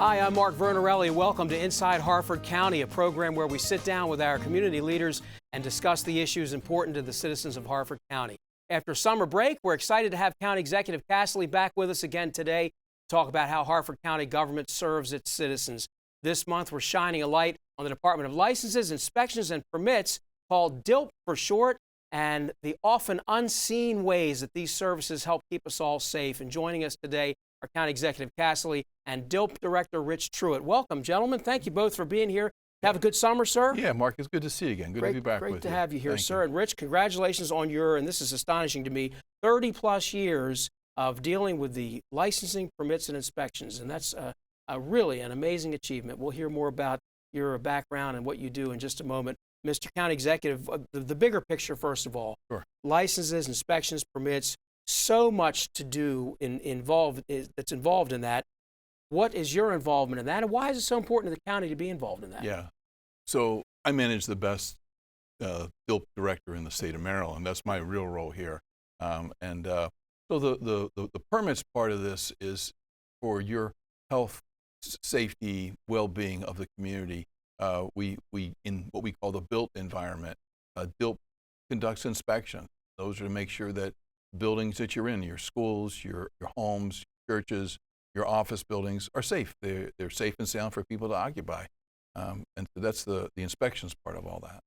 Hi, I'm Mark Vernarelli. Welcome to Inside Harford County, a program where we sit down with our community leaders and discuss the issues important to the citizens of Harford County. After summer break, we're excited to have County Executive Casserly back with us again today to talk about how Harford County government serves its citizens. This month, we're shining a light on the Department of Licenses, Inspections, and Permits, called DILP for short, and the often unseen ways that these services help keep us all safe. And joining us today, our County Executive Casserly and DILP Director Rich Truitt. Welcome, gentlemen. Thank you both for being here. Have a good summer, sir. Yeah, Mark, it's good to see you again. Good to be back with you. Great to have you here, Thank sir. you. And Rich, congratulations on your, and this is astonishing to me, 30-plus years of dealing with the licensing, permits, and inspections. And that's really an amazing achievement. We'll hear more about your background and what you do in just a moment. Mr. County Executive, the bigger picture, first of all. Sure. Licenses, inspections, permits, so much to do that's involved in that. What is your involvement in that, and why is it so important to the county to be involved in that? Yeah. So I manage the best DILP director in the state of Maryland. That's my real role here. So the permits part of this is for your health, safety, well-being of the community. We in what we call the built environment, DILP conducts inspections. Those are to make sure that buildings that you're in, your schools, your homes, churches, your office buildings are safe. They're safe and sound for people to occupy. And so that's the inspections part of all that.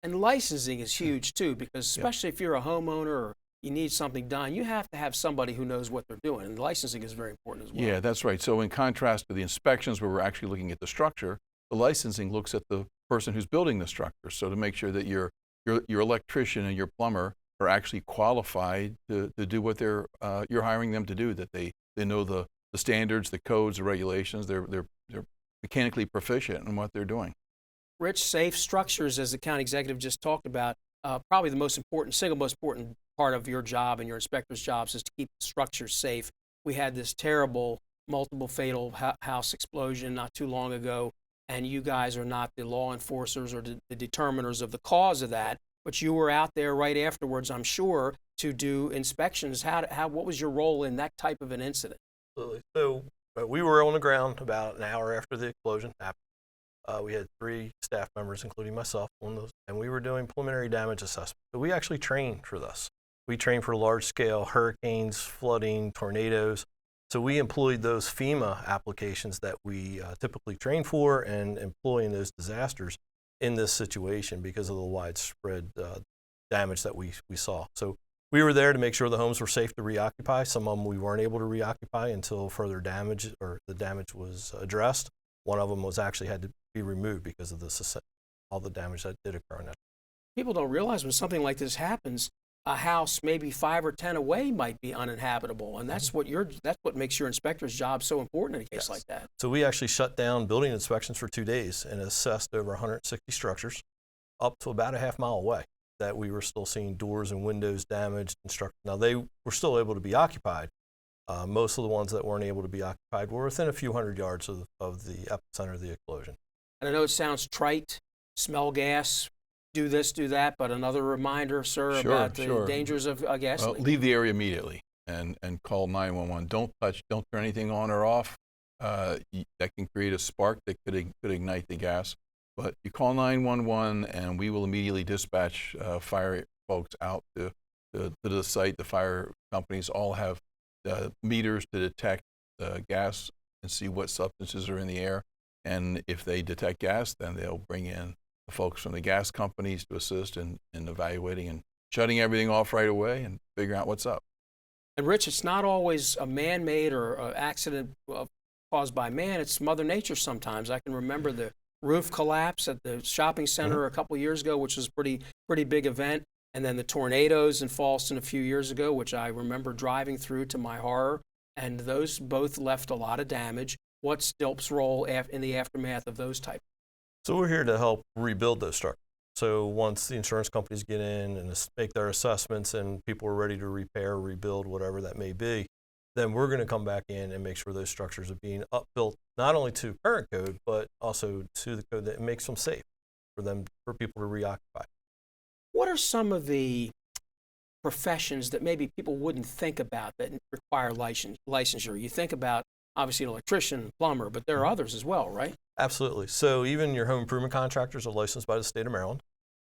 And licensing is huge too, because especially if you're a homeowner or you need something done, you have to have somebody who knows what they're doing. And licensing is very important as well. Yeah, that's right. So in contrast to the inspections where we're actually looking at the structure, the licensing looks at the person who's building the structure. So to make sure that your electrician and your plumber are actually qualified to do what you're hiring them to do, that they know the standards, the codes, the regulations. They're mechanically proficient in what they're doing. Rich, safe structures, as the county executive just talked about, probably the single most important part of your job and your inspector's jobs is to keep the structures safe. We had this terrible, multiple fatal house explosion not too long ago, and you guys are not the law enforcers or the determiners of the cause of that, but you were out there right afterwards, I'm sure, to do inspections. What was your role in that type of an incident? Absolutely. So we were on the ground about an hour after the explosion happened. We had 3 staff members, including myself, on those, and we were doing preliminary damage assessment. So we actually trained for this. We trained for large-scale hurricanes, flooding, tornadoes. So we employed those FEMA applications that we typically train for and employ in those disasters in this situation because of the widespread damage that we saw. So we were there to make sure the homes were safe to reoccupy. Some of them we weren't able to reoccupy until further damage or the damage was addressed. One of them was actually had to be removed because of all the damage that did occur in that. People don't realize when something like this happens, a house maybe 5 or 10 away might be uninhabitable, and that's what makes your inspector's job so important in a case like that. So we actually shut down building inspections for 2 days and assessed over 160 structures up to about a half-mile away that we were still seeing doors and windows damaged and structures. Now they were still able to be occupied. Most of the ones that weren't able to be occupied were within a few hundred yards of the epicenter of the explosion. And I know it sounds trite, smell gas, do this, do that, but another reminder, sir, about the dangers of gasoline. Well, leave the area immediately and call 911. Don't turn anything on or off. That can create a spark that could ignite the gas. But you call 911 and we will immediately dispatch fire folks out to the site. The fire companies all have meters to detect gas and see what substances are in the air. And if they detect gas, then they'll bring in the folks from the gas companies to assist in evaluating and shutting everything off right away and figuring out what's up. And Rich, it's not always a man-made or an accident caused by man. It's Mother Nature sometimes. I can remember the roof collapse at the shopping center a couple years ago, which was a pretty big event. And then the tornadoes in Falston a few years ago, which I remember driving through to my horror. And those both left a lot of damage. What's DILP's role in the aftermath of those types? So we're here to help rebuild those structures. So once the insurance companies get in and make their assessments and people are ready to repair, rebuild, whatever that may be, then we're going to come back in and make sure those structures are being upbuilt, not only to current code, but also to the code that makes them safe for people to reoccupy. What are some of the professions that maybe people wouldn't think about that require licensure? You think about obviously an electrician, plumber, but there are others as well, right? Absolutely. So even your home improvement contractors are licensed by the state of Maryland.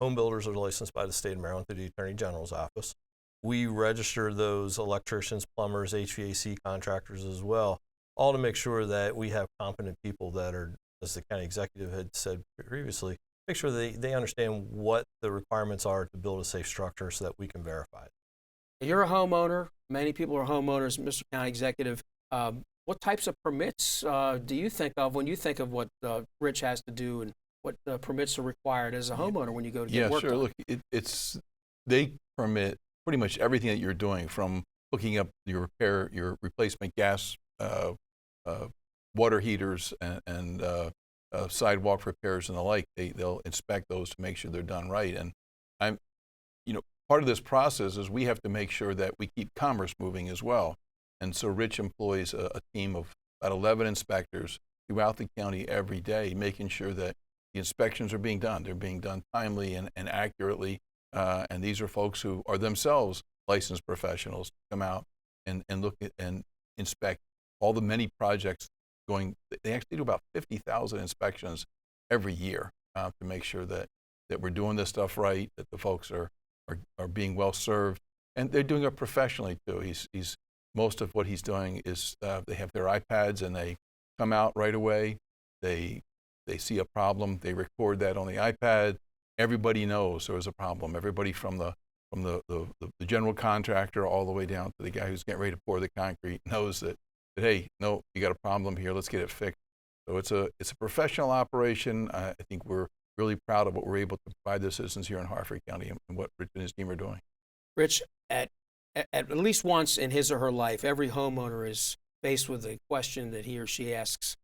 Home builders are licensed by the state of Maryland through the Attorney General's office. We register those electricians, plumbers, HVAC contractors as well, all to make sure that we have competent people that are, as the county executive had said previously, make sure they understand what the requirements are to build a safe structure so that we can verify it. You're a homeowner. Many people are homeowners, Mr. County Executive. What types of permits do you think of when you think of what Rich has to do and what permits are required as a homeowner when you go to get work sure. done? Look, they permit pretty much everything that you're doing, from hooking up your replacement gas, water heaters, and sidewalk repairs and the like. They'll inspect those to make sure they're done right. And part of this process is we have to make sure that we keep commerce moving as well. And so Rich employs a team of about 11 inspectors throughout the county every day, making sure that the inspections are being done. They're being done timely and accurately. And these are folks who are themselves licensed professionals to come out and look at and inspect all the many projects going. They actually do about 50,000 inspections every year to make sure that we're doing this stuff right, that the folks are being well served, and they're doing it professionally too. Most of what he's doing is they have their iPads and they come out right away. They see a problem, they record that on the iPad. Everybody knows there was a problem. Everybody from the general contractor all the way down to the guy who's getting ready to pour the concrete knows that hey, no, you got a problem here. Let's get it fixed. So it's a professional operation. I think we're really proud of what we're able to provide the citizens here in Harford County and what Rich and his team are doing. Rich, at least once in his or her life, every homeowner is faced with a question that he or she asks: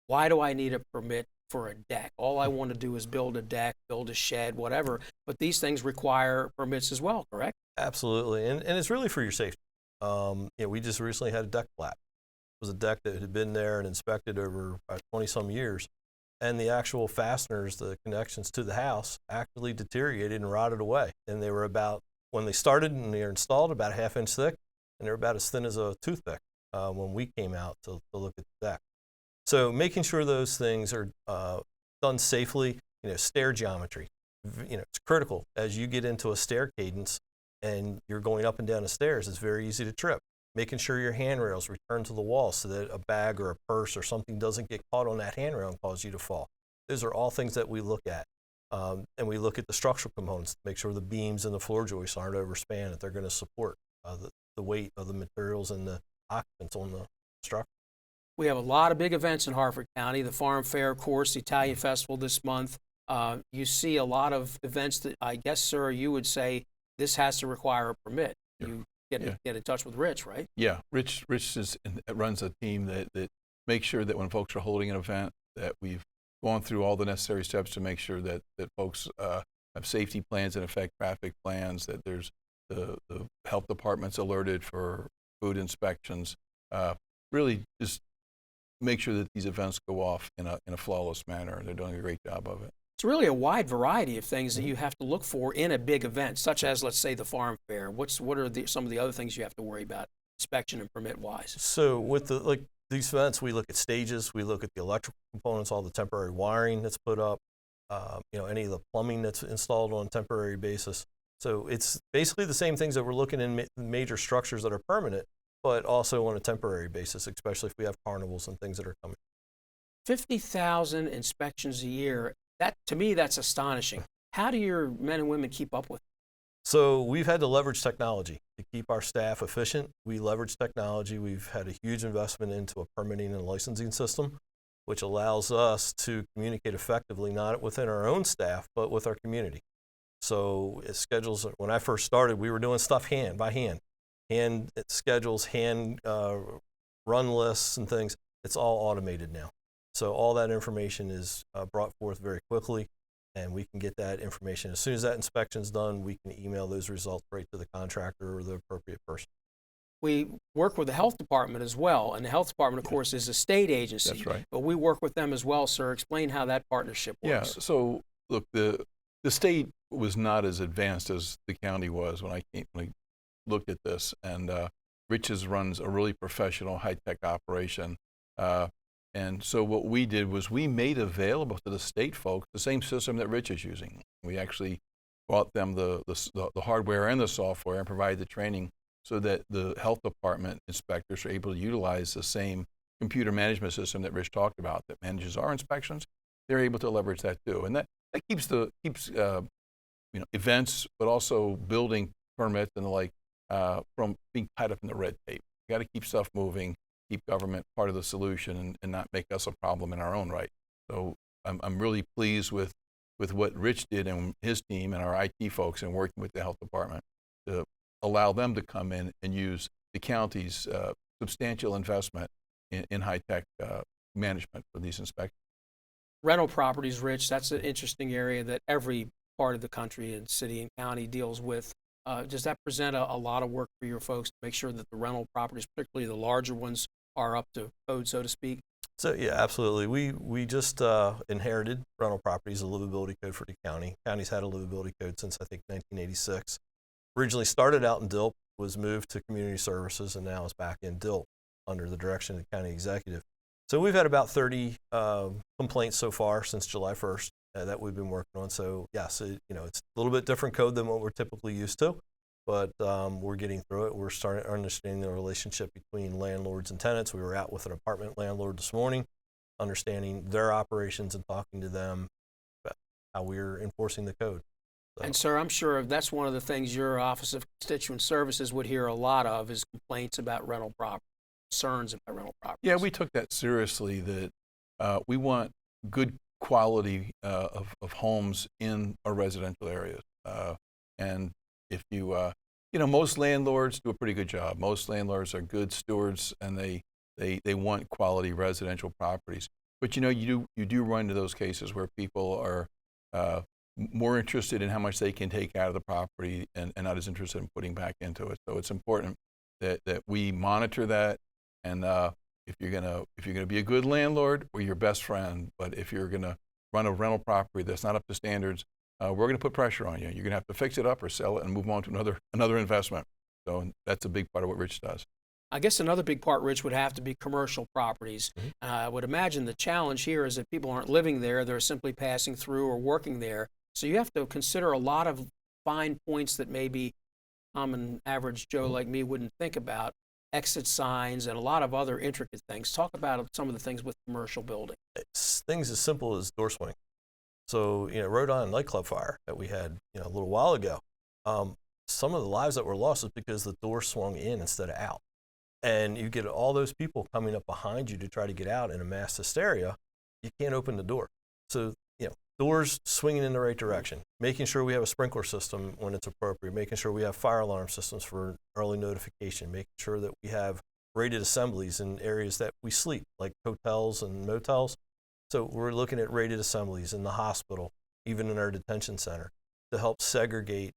why do I need a permit for a deck? All I want to do is build a deck, build a shed, whatever. But these things require permits as well, correct? Absolutely, and it's really for your safety. We just recently had a deck flat. It was a deck that had been there and inspected over 20-some years, and the actual fasteners, the connections to the house, actually deteriorated and rotted away. And they were when they started and they were installed, about a half-inch thick, and they were about as thin as a toothpick when we came out to look at the deck. So making sure those things are done safely, stair geometry, it's critical. As you get into a stair cadence and you're going up and down the stairs, it's very easy to trip. Making sure your handrails return to the wall so that a bag or a purse or something doesn't get caught on that handrail and cause you to fall. Those are all things that we look at. And we look at the structural components to make sure the beams and the floor joists aren't overspanned, that they're going to support the weight of the materials and the occupants on the structure. We have a lot of big events in Harford County, the Farm Fair, of course, the Italian Festival this month. You see a lot of events that I guess, sir, you would say this has to require a permit. Yeah. You get in touch with Rich, right? Yeah, Rich runs a team that makes sure that when folks are holding an event, that we've gone through all the necessary steps to make sure that folks have safety plans and effect traffic plans, that there's the health department's alerted for food inspections. Really just make sure that these events go off in a flawless manner. They're doing a great job of it. It's really a wide variety of things that you have to look for in a big event, such as, let's say, the Farm Fair. What are some of the other things you have to worry about, inspection and permit wise? So with these events, we look at stages, we look at the electrical components, all the temporary wiring that's put up, any of the plumbing that's installed on a temporary basis. So it's basically the same things that we're looking in major structures that are permanent, but also on a temporary basis, especially if we have carnivals and things that are coming. 50,000 inspections a year. To me, that's astonishing. How do your men and women keep up with it? So we've had to leverage technology to keep our staff efficient. We leverage technology. We've had a huge investment into a permitting and licensing system, which allows us to communicate effectively, not within our own staff, but with our community. So it schedules, when I first started, we were doing stuff by hand schedules, run lists and things. It's all automated now. So all that information is brought forth very quickly, and we can get that information. As soon as that inspection's done, we can email those results right to the contractor or the appropriate person. We work with the health department as well, and the health department, of course, is a state agency. That's right. But we work with them as well, sir. Explain how that partnership works. Yeah, so look, the state was not as advanced as the county was when I looked at this, and Rich's runs a really professional, high-tech operation. And so what we did was we made available to the state folks the same system that Rich is using. We actually bought them the hardware and the software and provided the training so that the health department inspectors are able to utilize the same computer management system that Rich talked about that manages our inspections. They're able to leverage that too. And that keeps events, but also building permits and the like from being tied up in the red tape. You got to keep stuff moving, keep government part of the solution, and not make us a problem in our own right. So I'm really pleased with what Rich did and his team and our IT folks and working with the health department to allow them to come in and use the county's substantial investment in high-tech management for these inspections. Rental properties, Rich, that's an interesting area that every part of the country and city and county deals with. Does that present a lot of work for your folks to make sure that the rental properties, particularly the larger ones, are up to code, so to speak? So yeah, absolutely. We just inherited rental properties, a livability code for the county. County's had a livability code since I think 1986. Originally started out in DILP, was moved to community services, and now is back in DILP under the direction of the county executive. So we've had about 30 complaints so far since July 1st that we've been working on. So yes, it's a little bit different code than what we're typically used to, but we're getting through it. We're starting understanding the relationship between landlords and tenants. We were out with an apartment landlord this morning, understanding their operations and talking to them about how we're enforcing the code. So. And sir, I'm sure that's one of the things your Office of Constituent Services would hear a lot of is complaints about rental property, concerns about rental properties. Yeah, we took that seriously, that we want good quality of homes in our residential areas. And if most landlords do a pretty good job. Most landlords are good stewards, and they want quality residential properties. But you do run into those cases where people are more interested in how much they can take out of the property and not as interested in putting back into it. So it's important that we monitor that. And if you're gonna be a good landlord, we're your best friend. But if you're gonna run a rental property that's not up to standards, we're gonna put pressure on you. You're gonna have to fix it up or sell it and move on to another investment. So that's a big part of what Rich does. I guess another big part, Rich, would have to be commercial properties. Mm-hmm. I would imagine the challenge here is that people aren't living there; they're simply passing through or working there. So you have to consider a lot of fine points that maybe common average Joe like me wouldn't think about. Exit signs and a lot of other intricate things. Talk about some of the things with commercial building. It's things as simple as door swing. So, Rhode Island nightclub fire that we had, a little while ago. Some of the lives that were lost is because the door swung in instead of out. And you get all those people coming up behind you to try to get out in a mass hysteria. You can't open the door. So, doors swinging in the right direction, making sure we have a sprinkler system when it's appropriate, making sure we have fire alarm systems for early notification, making sure that we have rated assemblies in areas that we sleep, like hotels and motels. So we're looking at rated assemblies in the hospital, even in our detention center, to help segregate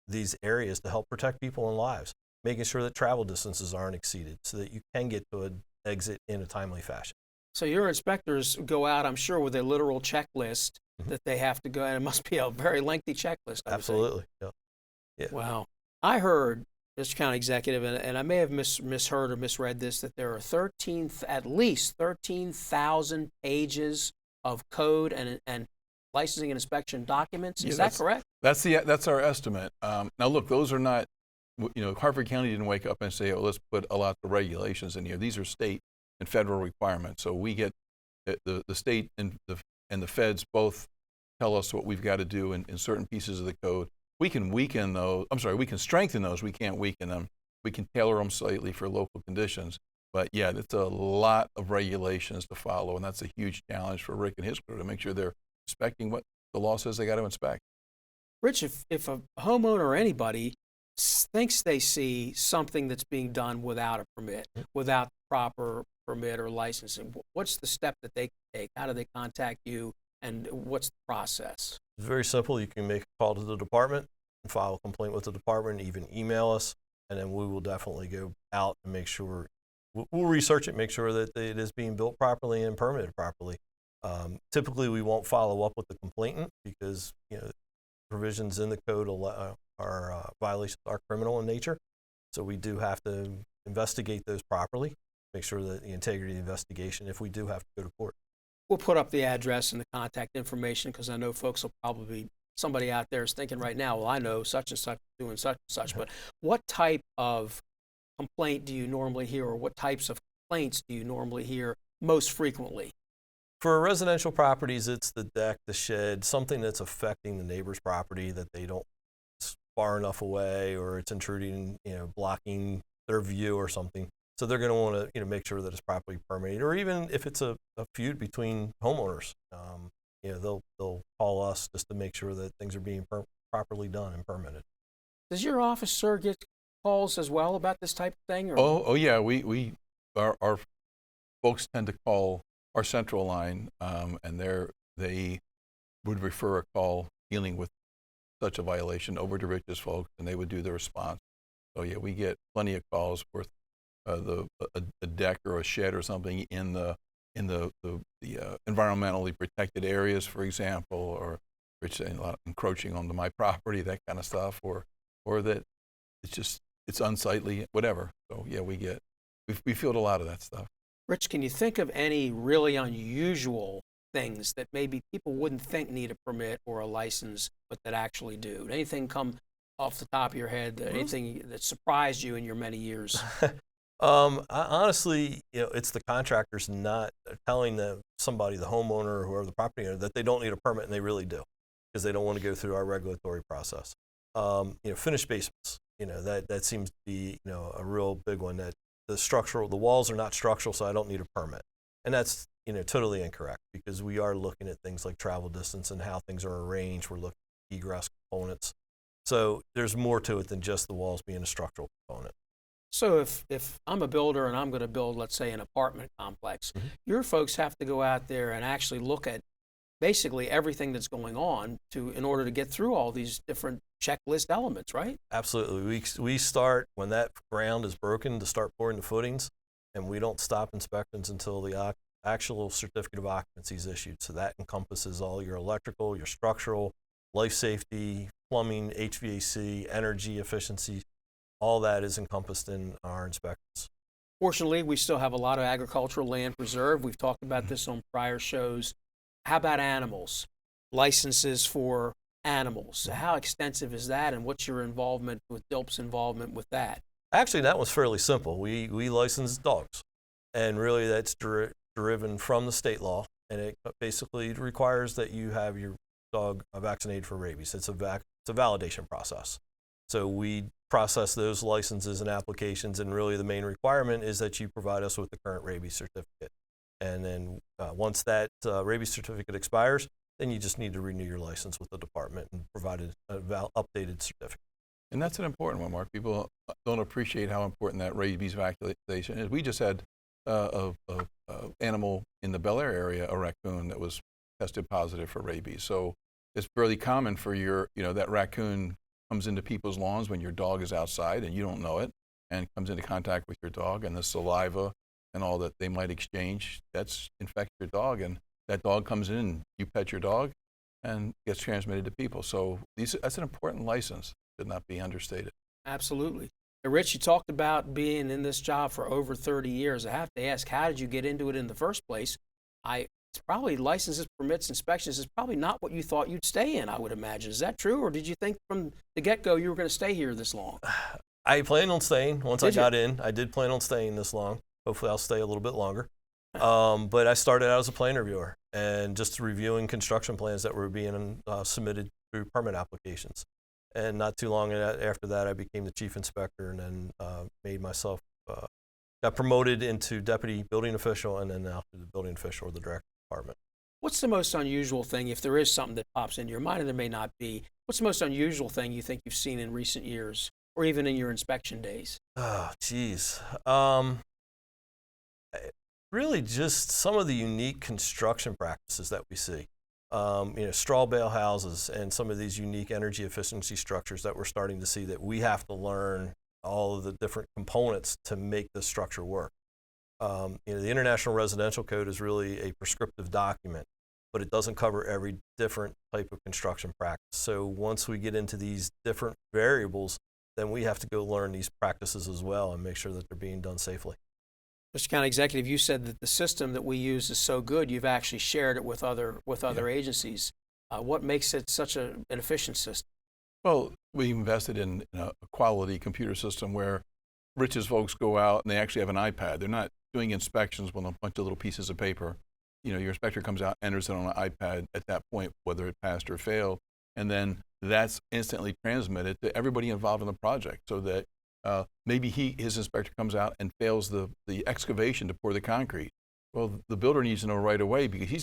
these areas to help protect people and lives, making sure that travel distances aren't exceeded so that you can get to an exit in a timely fashion. So your inspectors go out, I'm sure, with a literal checklist that they have to go, and it must be a very lengthy checklist. Absolutely. Yeah. Wow. I heard, Mr. County Executive, and I may have misheard or misread this, that there are at least 13,000 pages of code and licensing and inspection documents. Is that correct? That's our estimate. Now look, those are not, Harford County didn't wake up and say, oh, let's put a lot of regulations in here. These are state and federal requirements. So we get the state and the feds both tell us what we've got to do in certain pieces of the code. We can weaken those. We can strengthen those. We can't weaken them. We can tailor them slightly for local conditions. But yeah, it's a lot of regulations to follow, and that's a huge challenge for Rick and his crew to make sure they're inspecting what the law says they got to inspect. Rich, if a homeowner or anybody thinks they see something that's being done without a permit, without proper permit or licensing, what's the step that they can take? How do they contact you, and what's the process? It's very simple. You can make a call to the department and file a complaint with the department, even email us, and then we will definitely go out and make sure, we'll research it, make sure that it is being built properly and permitted properly. Typically, we won't follow up with the complainant because provisions in the code violations are criminal in nature, so we do have to investigate those properly. make sure that the integrity of the investigation, if we do have to go to court. We'll put up the address and the contact information because I know folks will probably, somebody out there is thinking right now, well, I know such and such doing such and such, but what type of complaint do you normally hear, or what types of complaints do you normally hear most frequently? For residential properties, it's the deck, the shed, something that's affecting the neighbor's property that they don't, it's far enough away, or it's intruding, blocking their view or something. So they're going to want to, make sure that it's properly permitted, or even if it's a feud between homeowners, they'll call us just to make sure that things are being properly done and permitted. Does your office, sir, get calls as well about this type of thing? Or? Oh yeah, our folks tend to call our central line, and they would refer a call dealing with such a violation over to Rich's folks, and they would do the response. So yeah, we get plenty of calls for a deck or a shed or something in the environmentally protected areas, for example, or Rich saying a lot encroaching onto my property, that kind of stuff, or that it's unsightly, whatever. So yeah, we field a lot of that stuff. Rich, can you think of any really unusual things that maybe people wouldn't think need a permit or a license, but that actually do? Anything come off the top of your head, anything that surprised you in your many years? Honestly, it's the contractors not telling somebody, the homeowner or whoever the property owner, that they don't need a permit, and they really do, because they don't want to go through our regulatory process. Finished basements, that seems to be, a real big one, that the walls are not structural, so I don't need a permit. And that's, totally incorrect, because we are looking at things like travel distance and how things are arranged. We're looking at egress components. So there's more to it than just the walls being a structural component. So if I'm a builder and I'm going to build, let's say, an apartment complex, your folks have to go out there and actually look at basically everything that's going on in order to get through all these different checklist elements, right? Absolutely. We start when that ground is broken to start pouring the footings, and we don't stop inspections until the actual certificate of occupancy is issued. So that encompasses all your electrical, your structural, life safety, plumbing, HVAC, energy efficiency. All that is encompassed in our inspections. Fortunately, we still have a lot of agricultural land preserved. We've talked about this on prior shows. How about animals? Licenses for animals. How extensive is that, and what's your involvement with DILP's involvement with that? Actually, that was fairly simple. We license dogs, and really that's driven from the state law, and it basically requires that you have your dog vaccinated for rabies. It's a validation process. So we process those licenses and applications, and really the main requirement is that you provide us with the current rabies certificate. And then once that rabies certificate expires, then you just need to renew your license with the department and provide an updated certificate. And that's an important one, Mark. People don't appreciate how important that rabies vaccination is. We just had an animal in the Bel Air area, a raccoon, that was tested positive for rabies. So it's fairly common for that raccoon comes into people's lawns when your dog is outside and you don't know it, and comes into contact with your dog, and the saliva and all that they might exchange, that's infects your dog, and that dog comes in, you pet your dog, and gets transmitted to people. So that's an important license, should not be understated. Absolutely. Now, Rich, you talked about being in this job for over 30 years. I have to ask, how did you get into it in the first place? It's probably licenses, permits, inspections is probably not what you thought you'd stay in, I would imagine. Is that true, or did you think from the get-go you were going to stay here this long? I planned on staying. Once I got in, I did plan on staying this long. Hopefully I'll stay a little bit longer. But I started out as a plan reviewer and just reviewing construction plans that were being submitted through permit applications. And not too long after that, I became the chief inspector, and then got promoted into deputy building official, and then now to the building official or the director of the department. What's the most unusual thing, if there is something that pops into your mind, and there may not be, what's the most unusual thing you think you've seen in recent years, or even in your inspection days? Oh, geez. Really just some of the unique construction practices that we see. Straw bale houses and some of these unique energy efficiency structures that we're starting to see, that we have to learn all of the different components to make this structure work. The International Residential Code is really a prescriptive document, but it doesn't cover every different type of construction practice. So once we get into these different variables, then we have to go learn these practices as well and make sure that they're being done safely. Mr. County Executive, you said that the system that we use is so good, you've actually shared it with other agencies. What makes it such an efficient system? Well, we invested in a quality computer system where Rich's folks go out and they actually have an iPad. They're not doing inspections with a bunch of little pieces of paper. You know, your inspector comes out, enters it on an iPad at that point, whether it passed or failed, and then that's instantly transmitted to everybody involved in the project, so that maybe his inspector comes out and fails the excavation to pour the concrete. Well, the builder needs to know right away, because he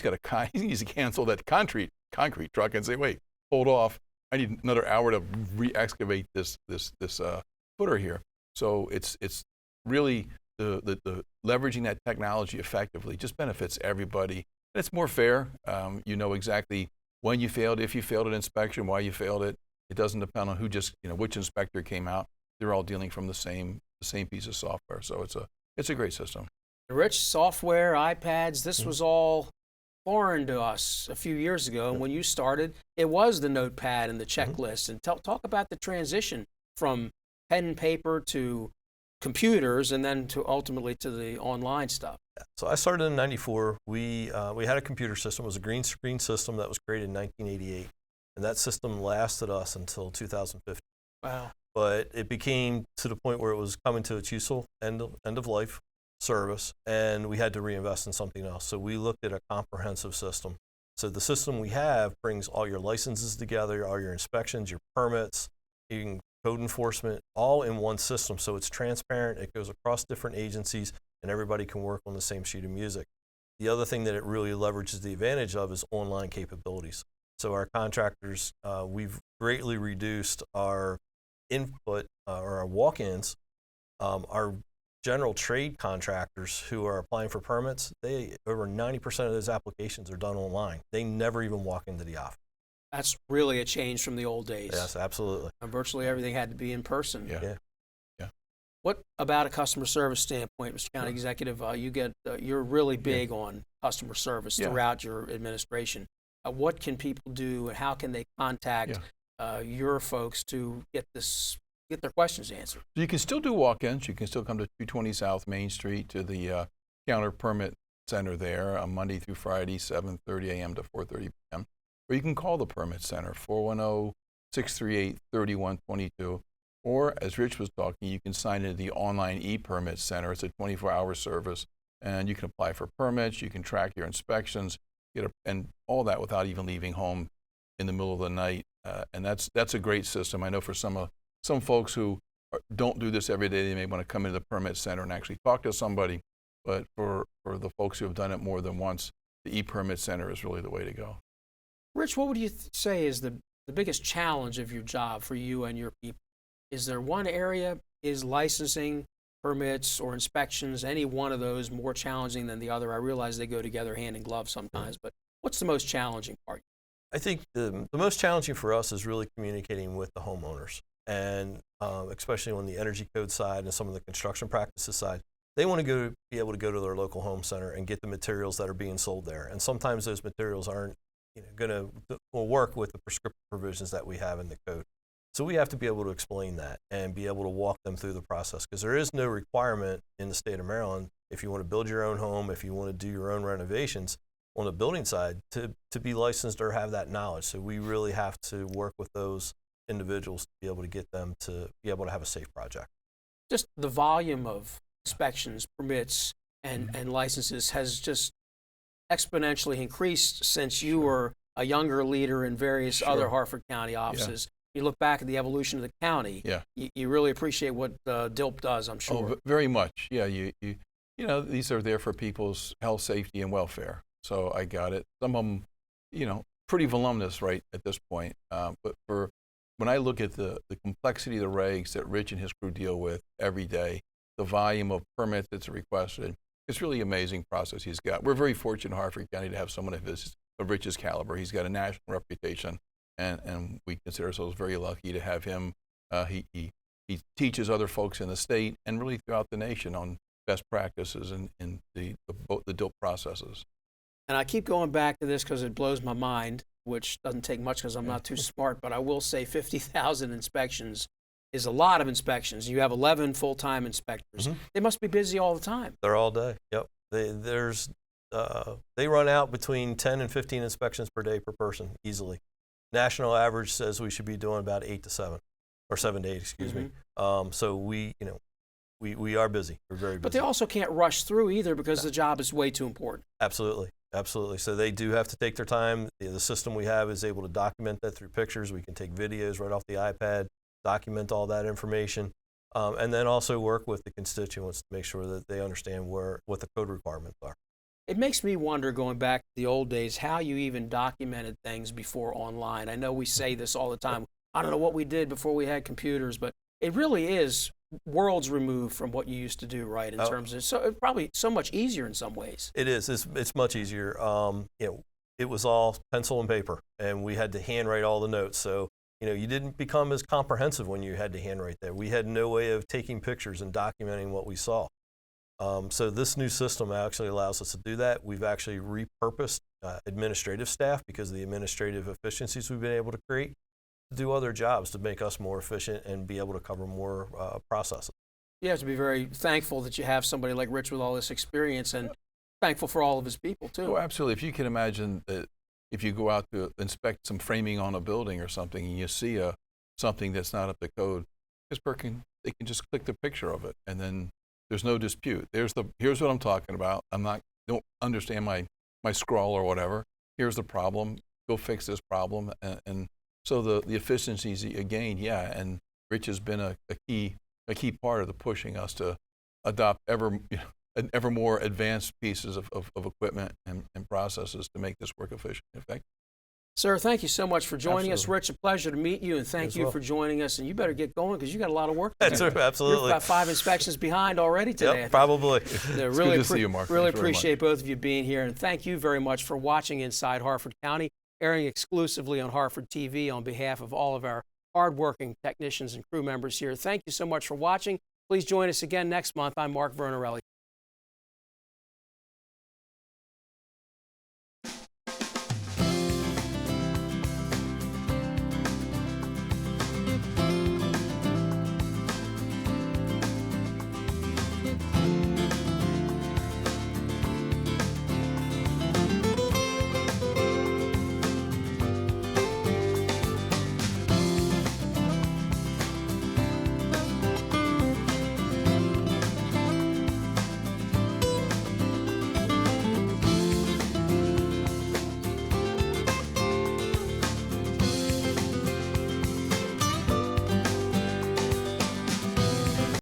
needs to cancel that concrete truck and say, wait, hold off. I need another hour to re-excavate this footer here. So it's really the leveraging that technology effectively just benefits everybody. And it's more fair. You know exactly when you failed, if you failed an inspection, why you failed it. It doesn't depend on which inspector came out. They're all dealing from the same piece of software. So it's a great system. Rich, software, iPads, this was all foreign to us a few years ago. And when you started, it was the notepad and the checklist. And talk about the transition from pen and paper to computers, and then ultimately to the online stuff. So I started in '94. We had a computer system. It was a green screen system that was created in 1988, and that system lasted us until 2015. Wow! But it became to the point where it was coming to its useful end of life service, and we had to reinvest in something else. So we looked at a comprehensive system. So the system we have brings all your licenses together, all your inspections, your permits, code enforcement, all in one system. So it's transparent, it goes across different agencies, and everybody can work on the same sheet of music. The other thing that it really leverages the advantage of is online capabilities. So our contractors, we've greatly reduced our input or our walk-ins. Our general trade contractors who are applying for permits, over 90% of those applications are done online. They never even walk into the office. That's really a change from the old days. Yes, absolutely. And virtually everything had to be in person. Yeah. What about a customer service standpoint, Mr. County Executive? You're really big on customer service throughout your administration. What can people do, and how can they contact your folks to get their questions answered? You can still do walk-ins. You can still come to 220 South Main Street to the counter permit center there on Monday through Friday, 7:30 a.m. to 4:30 p.m. Or you can call the permit center, 410-638-3122. Or, as Rich was talking, you can sign into the online e-permit center. It's a 24-hour service, and you can apply for permits. You can track your inspections, and all that without even leaving home in the middle of the night. And that's a great system. I know for some folks who don't do this every day, they may want to come into the permit center and actually talk to somebody. But for the folks who have done it more than once, the e-permit center is really the way to go. Rich, what would you say is the biggest challenge of your job for you and your people? Is there one area, is licensing, permits, or inspections, any one of those more challenging than the other? I realize they go together hand in glove sometimes, but what's the most challenging part? I think the most challenging for us is really communicating with the homeowners, and especially on the energy code side and some of the construction practices side. They want to be able to go to their local home center and get the materials that are being sold there. And sometimes those materials aren't going to work with the prescriptive provisions that we have in the code. So we have to be able to explain that and be able to walk them through the process, because there is no requirement in the state of Maryland, if you want to build your own home, if you want to do your own renovations on the building side, to be licensed or have that knowledge. So we really have to work with those individuals to be able to get them to be able to have a safe project. Just the volume of inspections, permits, and licenses has just exponentially increased since you were a younger leader in various other Harford County offices. You look back at the evolution of the county, you really appreciate what DILP does, I'm sure. Oh, very much. Yeah, you know, these are there for people's health, safety, and welfare. So I got it. Some of them, pretty voluminous right at this point. But when I look at the complexity of the regs that Rich and his crew deal with every day, the volume of permits that's requested, it's really an amazing process he's got. We're very fortunate in Harford County to have someone of Rich's caliber. He's got a national reputation. And we consider ourselves very lucky to have him. He teaches other folks in the state and really throughout the nation on best practices in the DILP processes. And I keep going back to this because it blows my mind, which doesn't take much because I'm not too smart, but I will say 50,000 inspections is a lot of inspections. You have 11 full-time inspectors. They must be busy all the time. They're all day. Yep. They run out between 10 and 15 inspections per day per person easily. National average says we should be doing about 8 to 7, or 7 to 8, excuse me. So we are busy. We're very busy. But they also can't rush through either because the job is way too important. Absolutely. Absolutely. So they do have to take their time. The system we have is able to document that through pictures. We can take videos right off the iPad, document all that information, and then also work with the constituents to make sure that they understand what the code requirements are. It makes me wonder, going back to the old days, how you even documented things before online. I know we say this all the time. I don't know what we did before we had computers, but it really is worlds removed from what you used to do, right? In terms of probably so much easier in some ways. It is. It's much easier. It was all pencil and paper, and we had to handwrite all the notes. So you didn't become as comprehensive when you had to handwrite that. We had no way of taking pictures and documenting what we saw. So this new system actually allows us to do that. We've actually repurposed administrative staff because of the administrative efficiencies we've been able to create to do other jobs to make us more efficient and be able to cover more processes. You have to be very thankful that you have somebody like Rich with all this experience, and thankful for all of his people too. Oh, absolutely. If you can imagine that if you go out to inspect some framing on a building or something and you see something that's not up to code, they can just click the picture of it, and then there's no dispute. Here's what I'm talking about. Don't understand my scrawl or whatever. Here's the problem. Go fix this problem. And so the efficiencies again, yeah. And Rich has been a key part of the pushing us to adopt ever more advanced pieces of equipment and processes to make this work efficient and effective. Sir, thank you so much for joining us. Absolutely. Rich, a pleasure to meet you, and thank you for joining us. And you better get going because you got a lot of work to do. Absolutely. You're about 5 inspections behind already today. Yep, probably. Really good to see you, Mark. Really Thanks very appreciate both of you being here, and thank you very much for watching Inside Harford County, airing exclusively on Harford TV on behalf of all of our hardworking technicians and crew members here. Thank you so much for watching. Please join us again next month. I'm Mark Vernarelli.